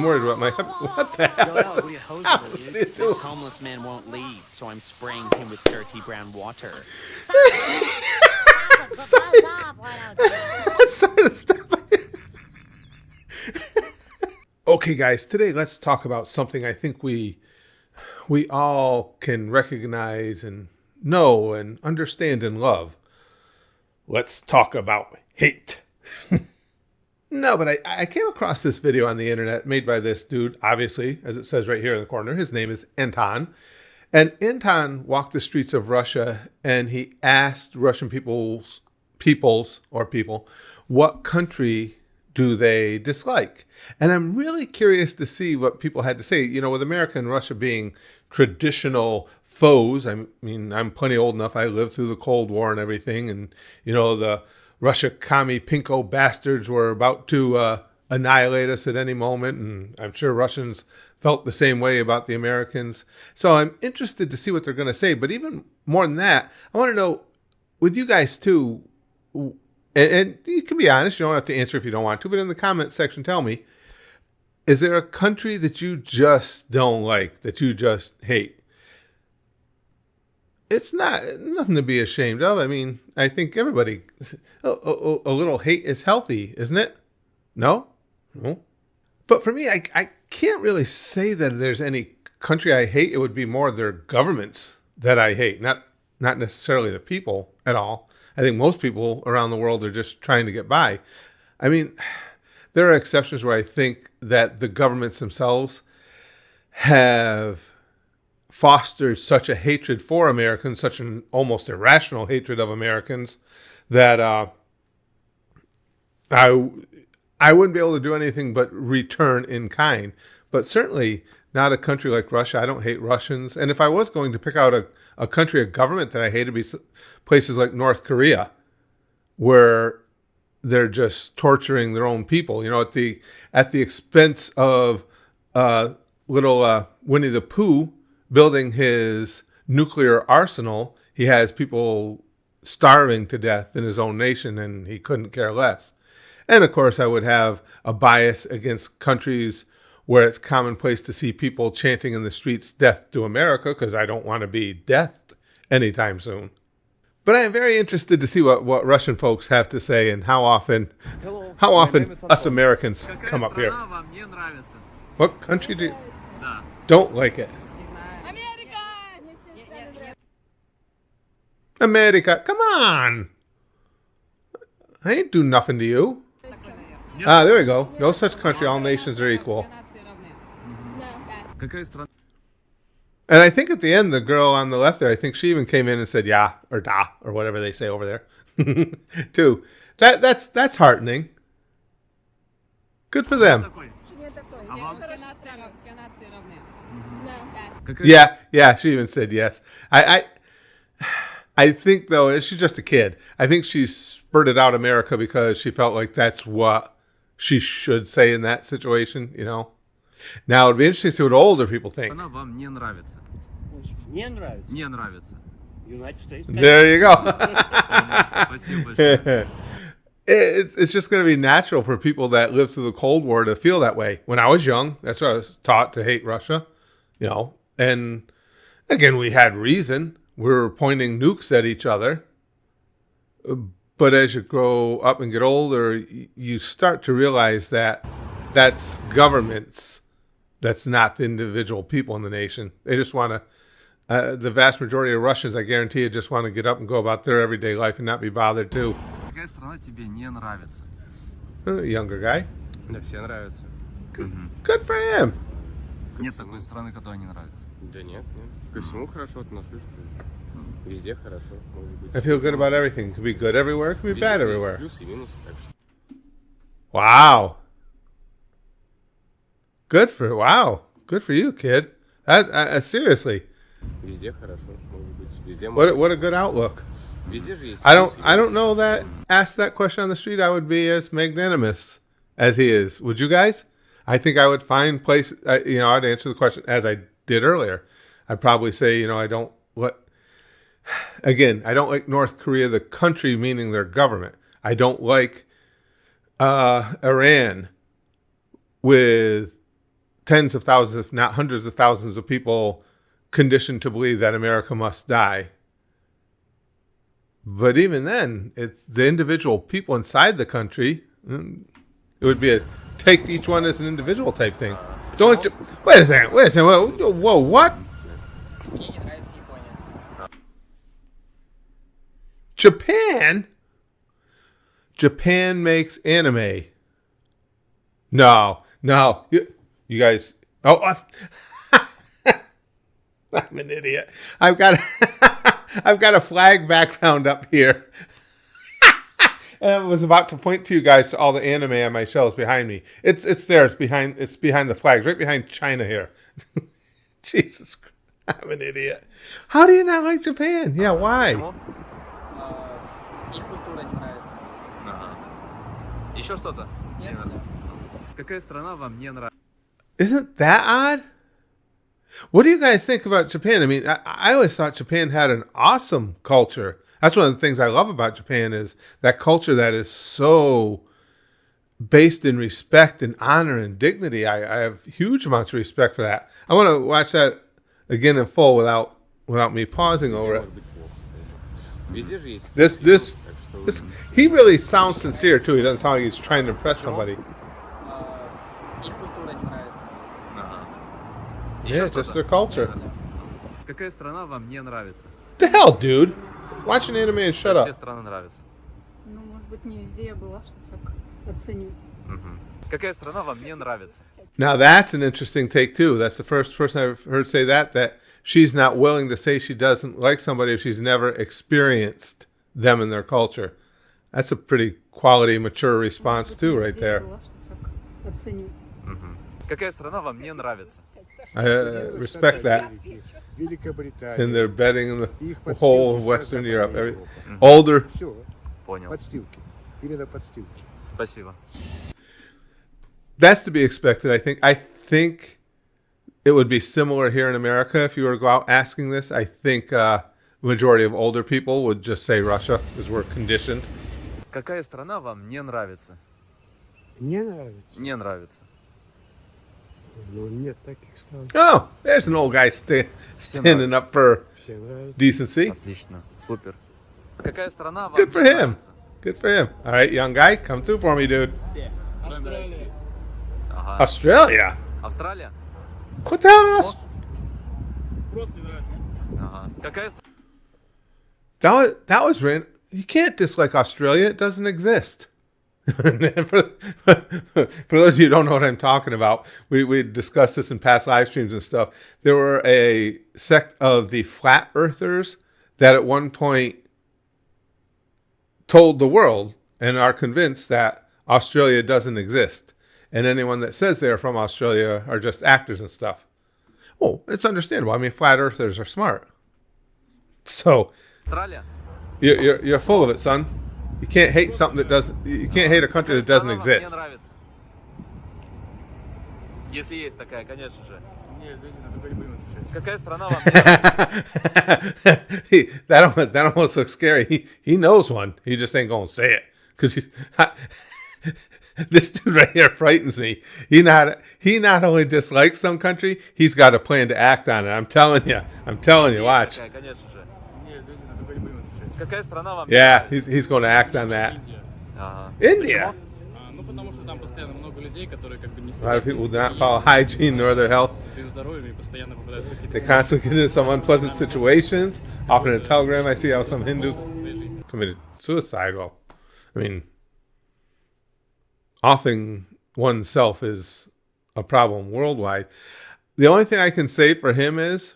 worried about my... What the hell? What are you hosing with, dude? This homeless man won't leave, so I'm spraying him with dirty brown water. Sorry to stop. Okay, guys, today let's talk about something I think we all can recognize and know and understand and love. Let's talk about hate. No, but I came across this video on the internet made by this dude, obviously, as it says right here in the corner. His name is Anton. And Anton walked the streets of Russia and he asked Russian people, what country do they dislike? And I'm really curious to see what people had to say. You know, with America and Russia being traditional foes, I mean, I'm plenty old enough. I lived through the Cold War and everything. And, you know, the Russia commie pinko bastards were about to annihilate us at any moment. And I'm sure Russians felt the same way about the Americans. So I'm interested to see what they're going to say. But even more than that, I want to know, with you guys too, and you can be honest, you don't have to answer if you don't want to, but in the comment section, tell me, is there a country that you just don't like, that you just hate? It's nothing to be ashamed of. I mean, I think everybody, a little hate is healthy, isn't it? No? No. But for me, I can't really say that there's any country I hate. It would be more their governments that I hate, not necessarily the people at all. I think most people around the world are just trying to get by. I mean, there are exceptions where I think that the governments themselves have fostered such a hatred for Americans, such an almost irrational hatred of Americans, that I wouldn't be able to do anything but return in kind. But certainly not a country like Russia. I don't hate Russians. And if I was going to pick out a country, a government that I hate, it'd be places like North Korea, where they're just torturing their own people, you know, at the expense of little Winnie the Pooh building his nuclear arsenal. He has people starving to death in his own nation, and he couldn't care less. And of course, I would have a bias against countries where it's commonplace to see people chanting in the streets, "Death to America," because I don't want to be deathed anytime soon. But I am very interested to see what Russian folks have to say and how often us Americans come up here. What country do you don't like it? America, come on. I ain't do nothing to you. Ah, there we go. No such country. All nations are equal. And I think at the end, the girl on the left there, I think she even came in and said "yeah" or "da" or whatever they say over there, too. That's heartening. Good for them. Yeah. She even said yes. I think though she's just a kid. I think she spurted out America because she felt like that's what she should say in that situation. You know. Now, it'd be interesting to see what older people think. There you go. It's just going to be natural for people that lived through the Cold War to feel that way. When I was young, that's what I was taught, to hate Russia. You know, and again, we had reason. We were pointing nukes at each other. But as you grow up and get older, you start to realize that that's governments. That's not the individual people in the nation. They just want to, the vast majority of Russians, I guarantee you, just want to get up and go about their everyday life and not be bothered too. Younger guy. Мне все nравятся. Good for him. Нет такой страны, которая не нравится. Да нет. Ко всему хорошо отношусь. Везде хорошо. I feel good about everything. It could be good everywhere. It could be bad everywhere. Плюсы и минусы. Wow. Good for you, kid. Seriously. Везде хорошо. Везде. What a good outlook. Везде же есть. I don't know that. Ask that question on the street, I would be as magnanimous as he is. Would you guys? I think I would find places. I'd answer the question as I did earlier. I'd probably say, I don't like North Korea, the country, meaning their government. I don't like Iran with tens of thousands, if not hundreds of thousands of people conditioned to believe that America must die. But even then, it's the individual people inside the country. It would be a take each one as an individual type thing. Don't you, wait a second. Whoa, what? Мне не нравится Япония. Japan? Japan makes anime. No. You guys. Oh, I'm an idiot. I've got a flag background up here. And I was about to point to you guys to all the anime on my shelves behind me. It's there. It's behind the flags, right behind China here. Jesus Christ. I'm an idiot. How do you not like Japan? Yeah, why? Почему? Их культура не нравится. Ага. Еще что-то? Нет. Какая страна вам не нравится? Isn't that odd? What do you guys think about Japan? I mean, I always thought Japan had an awesome culture. That's one of the things I love about Japan is that culture that is so based in respect and honor and dignity. I have huge amounts of respect for that. I want to watch that again in full without me pausing over it. Везде же есть. This he really sounds sincere too. He doesn't sound like he's trying to impress somebody. Их культура не нравится. Ага. Yeah, just their culture. Какая страна вам не нравится? The hell, dude? Watch an anime and shut Все up. страны нравятся. Ну, может быть, не везде я была, чтобы так оценить. Какая страна вам не нравится? Now that's an interesting take too. That's the first person I've heard say that she's not willing to say she doesn't like somebody if she's never experienced them and their culture. That's a pretty quality, mature response too, right Везде я there. была, чтобы так оценить. Какая страна вам не нравится? I respect that. Великобритания. And they're betting in the Их подстилки whole of вся Western Западная Europe. Европа. Older. Все, Понял. подстилки. Именно подстилки. Спасибо. That's to be expected, I think. I think it would be similar here in America if you were to go out asking this. I think the majority of older people would just say Russia because we're conditioned. Какая страна вам не нравится? Не нравится? Не нравится. Ну, нет таких стран. Oh, there's an old guy standing up for Все нравятся. decency. Отлично. Супер. Какая страна вам Good for не him. нравится? Good for him. All right, young guy, come through for me, dude. Ага. Australia? Австралия? What the hell? Ага. Какая страна? That was random. You can't dislike Australia. It doesn't exist. for those of you who don't know what I'm talking about, we discussed this in past live streams and stuff. There were a sect of the flat earthers that at one point told the world and are convinced that Australia doesn't exist. And anyone that says they're from Australia are just actors and stuff. Oh, it's understandable. I mean, flat earthers are smart. So Австралия? you're full of it, son. You can't hate something that doesn't. You can't hate a country that doesn't Какая страна вам не exist. нравится? Если есть такая, конечно же. Нет, здесь надо по-любому отвечать. Какая страна вам не нравится? that almost looks scary. He knows one. He just ain't gonna say it because this dude right here frightens me. He not only dislikes some country, he's got a plan to act on it. I'm telling you. Watch. Такая, конечно же. Нет, здесь надо по-любому отвечать. Какая страна вам не Yeah, нравится? he's going to act on that. Ага. India. Ну, потому что там постоянно много людей, которые как бы не A lot of people do not follow hygiene nor their health. своим здоровьем и постоянно попадают в They какие-то constantly get into some unpleasant situations. Often in a telegram, I see how some Hindu committed suicide. Well, I mean, offing oneself is a problem worldwide. The only thing I can say for him is,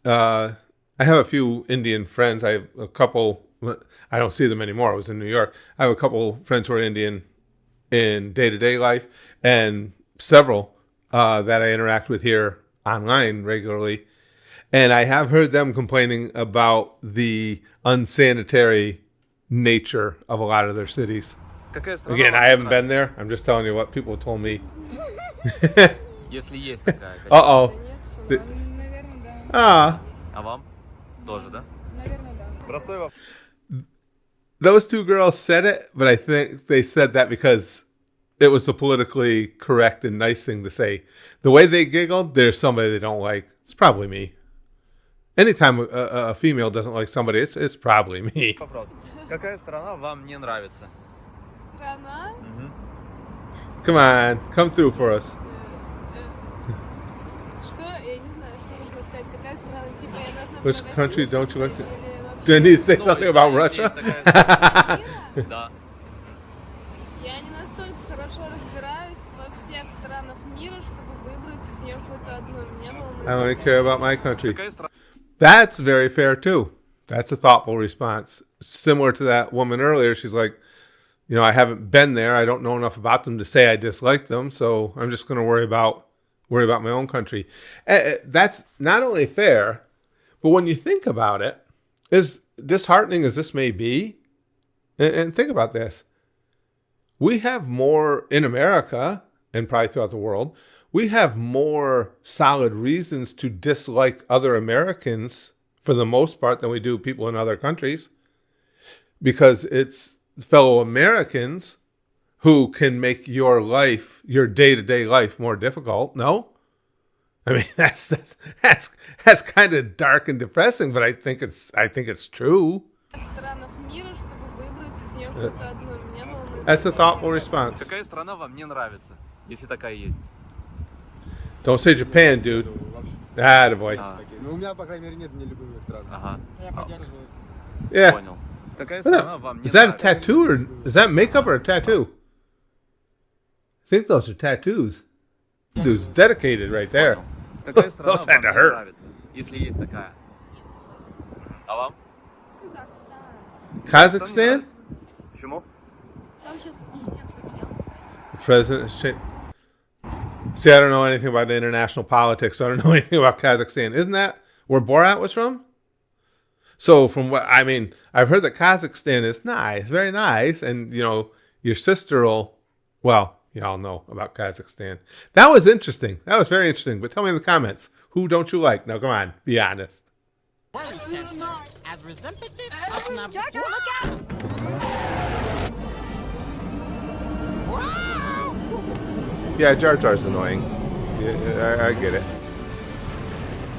I have a few Indian friends. I have a couple. I don't see them anymore. I was in New York. I have a couple friends who are Indian in day-to-day life, and several that I interact with here online regularly. And I have heard them complaining about the unsanitary nature of a lot of their cities. Какая страна Again, вам I не haven't been нравится? there. I'm just telling you what people told me. Если есть такая, конечно. Uh-oh. Да нет, все Ты- нормально, наверное, да. Ah. А вам? Тоже, да? Наверное, да. Простой вопрос. Those two girls said it, but I think they said that because it was the politically correct and nice thing to say. The way they giggled, there's somebody they don't like. It's probably me. Anytime a female doesn't like somebody, it's probably me. Вопрос. Какая страна вам не нравится? Страна? Come on, come through for us. Что? Я не знаю, что нужно сказать. Какая страна? Типа, я должна Which про country Россию don't you like to... сказать или вообще? Do I need to say something about Russia? Есть такая страна. Да. Я не настолько хорошо разбираюсь во всех странах мира, чтобы выбрать из них какую-то одну. Меня волнует. I only care about my country. Какая страна? That's very fair too. That's a thoughtful response. Similar to that woman earlier, she's like, you know, I haven't been there. I don't know enough about them to say I dislike them, so I'm just going to worry about my own country. That's not only fair, but when you think about it, as disheartening as this may be, and think about this, we have more in America and probably throughout the world. We have more solid reasons to dislike other Americans for the most part than we do people in other countries, because it's fellow Americans who can make your life, your day-to-day life, more difficult. No, I mean that's kind of dark and depressing, but I think it's true. Странах мира, чтобы выбрать из них какую-то одну. Меня волнует. That's a thoughtful response. Какая страна вам не нравится, если такая есть? Don't say Japan, dude. Attaboy. Ну, у меня, по крайней мере, нет нелюбимых стран. Ага. Yeah. Понял. Какая страна вам не Is that a нравится? tattoo or is that makeup or a tattoo? I think those are tattoos. Dude's dedicated right there. Понял. Какая страна Those had вам to не hurt. нравится, если есть такая? А вам? Казахстан. Что не Kazakhstan? нравится? Почему? Там сейчас президент поменялся. The president has changed. See, I don't know anything about international politics, so I don't know anything about Kazakhstan. Isn't that where Borat was from? So from what, I mean, I've heard that Kazakhstan is nice, very nice. And, you know, your sister will, well, y'all know about Kazakhstan. That was interesting. That was very interesting. But tell me in the comments, who don't you like? Now, come on, be honest. Jojo, look out! Yeah, Jar Jar's annoying. Yeah, I get it.